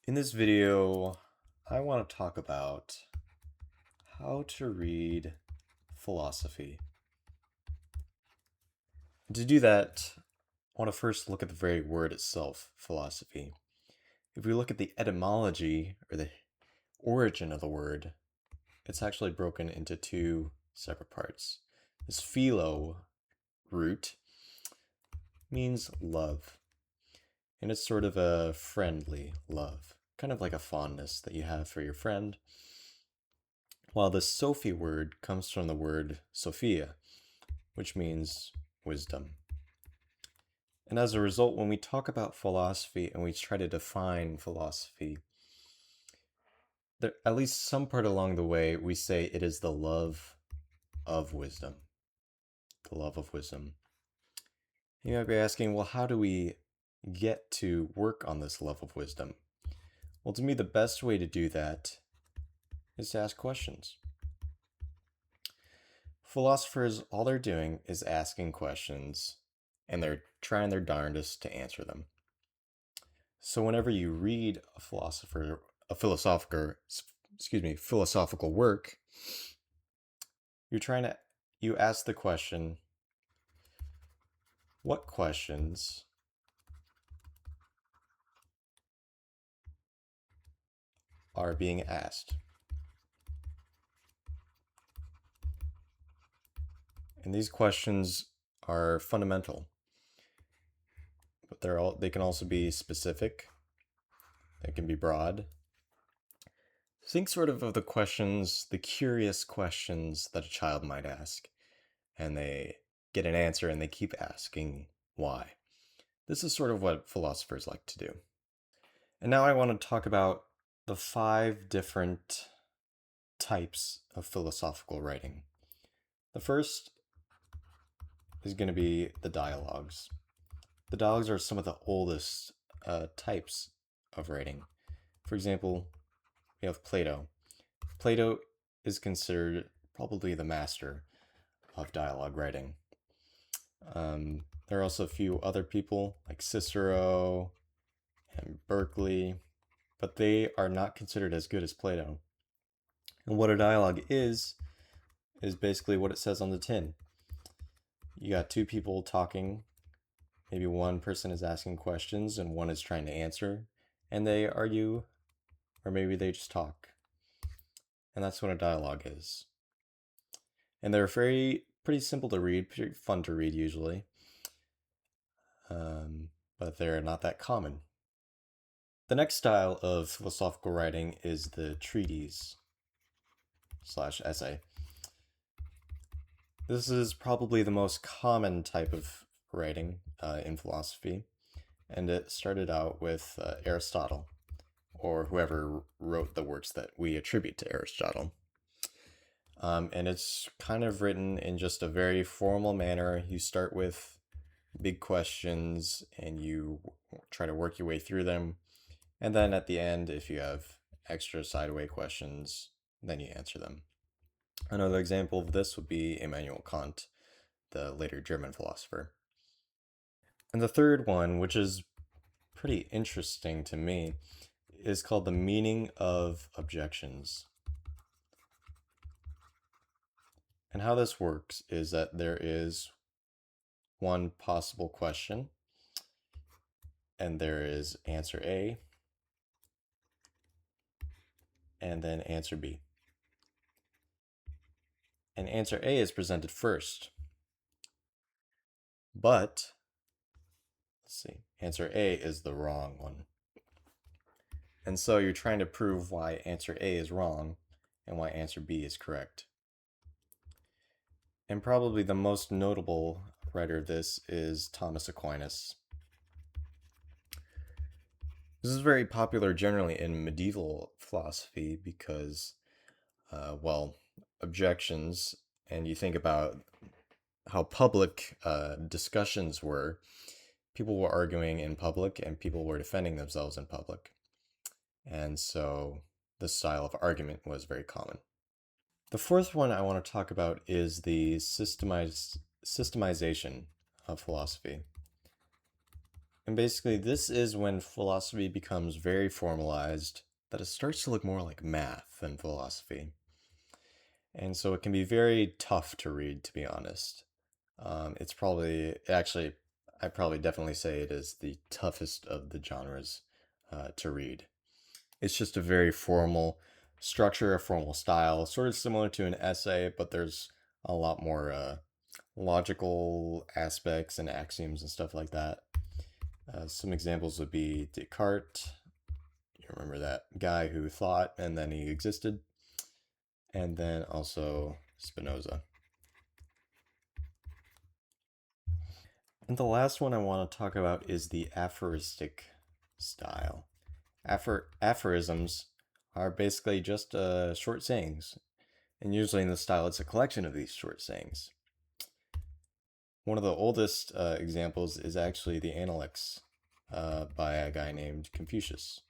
In this video, I want to talk about how to read philosophy. To do that, I want to first look at the very word itself, philosophy. If we look at the etymology, or the origin of the word, it's actually broken into two separate parts. This philo root means love, and it's sort of a friendly love, kind of like a fondness that you have for your friend. While the Sophie word comes from the word Sophia, which means wisdom. And as a result, when we talk about philosophy and we try to define philosophy, at least some part along the way, we say it is the love of wisdom. The love of wisdom. You might be asking, well, how do we get to work on this love of wisdom? Well, to me, the best way to do that is to ask questions. Philosophers, all they're doing is asking questions, and they're trying their darndest to answer them. So whenever you read a philosophical work, you ask the question, what questions are being asked? And these questions are fundamental, but they can also be specific. They can be broad. Think sort of the questions, the curious questions that a child might ask, and they get an answer and they keep asking why. This is sort of what philosophers like to do. And now I want to talk about the 5 different types of philosophical writing. The first is going to be the dialogues. The dialogues are some of the oldest types of writing. For example, we have Plato. Plato is considered probably the master of dialogue writing. There are also a few other people like Cicero and Berkeley, but they are not considered as good as Plato. And what a dialogue is basically what it says on the tin. You got two people talking. Maybe one person is asking questions and one is trying to answer, and they argue, or maybe they just talk. And that's what a dialogue is. And they're pretty simple to read, pretty fun to read usually. But they're not that common. The next style of philosophical writing is the treatise / essay. This is probably the most common type of writing in philosophy, and it started out with Aristotle, or whoever wrote the works that we attribute to Aristotle. And it's kind of written in just a very formal manner. You start with big questions and you try to work your way through them. And then at the end, if you have extra sideway questions, then you answer them. Another example of this would be Immanuel Kant, the later German philosopher. And the third one, which is pretty interesting to me, is called the meaning of objections. And how this works is that there is one possible question, and there is answer A, and then answer B. And answer A is presented first. But, let's see, answer A is the wrong one. And so you're trying to prove why answer A is wrong and why answer B is correct. And probably the most notable writer of this is Thomas Aquinas. This is very popular generally in medieval philosophy because, objections, and you think about how public discussions were. People were arguing in public and people were defending themselves in public. And so this style of argument was very common. The fourth one I want to talk about is the systemization of philosophy. And basically, this is when philosophy becomes very formalized, that it starts to look more like math than philosophy. And so it can be very tough to read, to be honest. It's probably, actually, I probably definitely say it is the toughest of the genres to read. It's just a very formal structure, a formal style, sort of similar to an essay, but there's a lot more logical aspects and axioms and stuff like that. Some examples would be Descartes. You remember that guy who thought and then he existed. And then also Spinoza. And the last one I want to talk about is the aphoristic style. Aphorisms are basically just short sayings. And usually in the style, it's a collection of these short sayings. One of the oldest examples is actually the Analects by a guy named Confucius,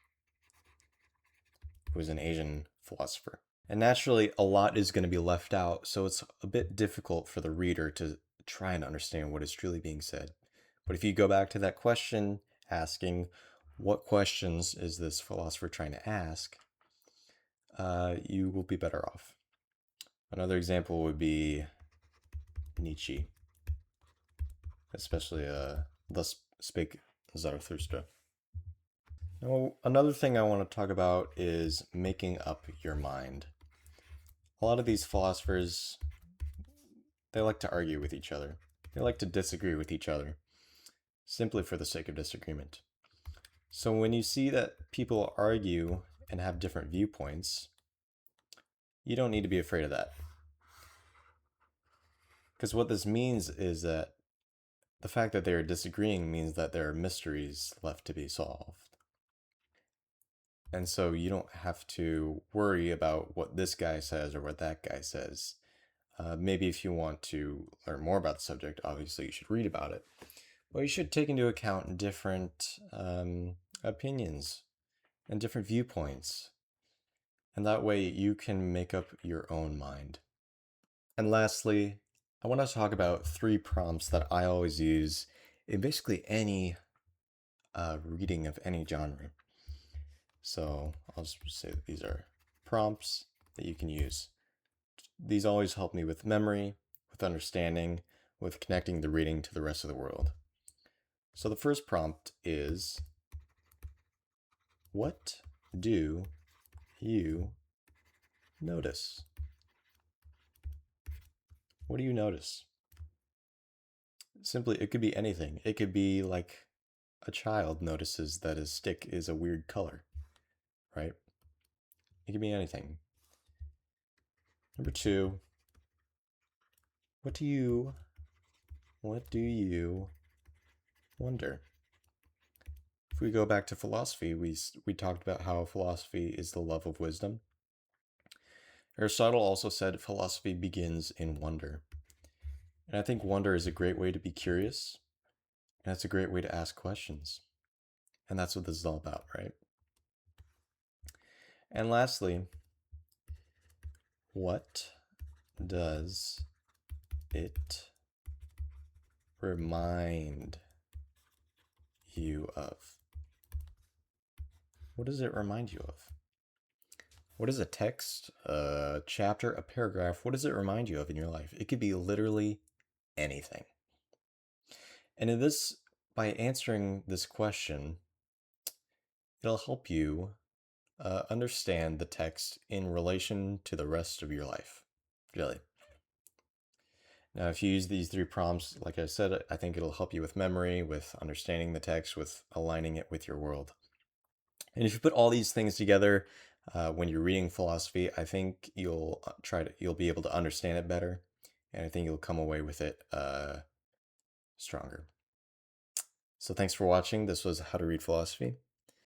who was an Asian philosopher. And naturally, a lot is going to be left out, so it's a bit difficult for the reader to try and understand what is truly being said. But if you go back to that question asking, what questions is this philosopher trying to ask, you will be better off. Another example would be Nietzsche, especially Thus Spake Zarathustra. Now, another thing I want to talk about is making up your mind. A lot of these philosophers, they like to argue with each other. They like to disagree with each other, simply for the sake of disagreement. So when you see that people argue and have different viewpoints, you don't need to be afraid of that. Because what this means is that the fact that they are disagreeing means that there are mysteries left to be solved. And so you don't have to worry about what this guy says or what that guy says. Maybe if you want to learn more about the subject, obviously you should read about it. But you should take into account different opinions and different viewpoints. And that way you can make up your own mind. And lastly, I want to talk about 3 prompts that I always use in basically any reading of any genre. So I'll just say that these are prompts that you can use. These always help me with memory, with understanding, with connecting the reading to the rest of the world. So the first prompt is, what do you notice? What do you notice? Simply, it could be anything. It could be like a child notices that his stick is a weird color, right? It could be anything. Number 2, what do you wonder? If we go back to philosophy, we talked about how philosophy is the love of wisdom. Aristotle also said philosophy begins in wonder. And I think wonder is a great way to be curious, and it's a great way to ask questions. And that's what this is all about, right? And lastly, what does it remind you of? What does it remind you of? What is a text, a chapter, a paragraph? What does it remind you of in your life? It could be literally anything. And in this, by answering this question, it'll help you understand the text in relation to the rest of your life, really. Now, if you use these 3 prompts, like I said, I think it'll help you with memory, with understanding the text, with aligning it with your world. And if you put all these things together when you're reading philosophy, I think you'll be able to understand it better, and I think you'll come away with it stronger. So thanks for watching. This was How to Read Philosophy.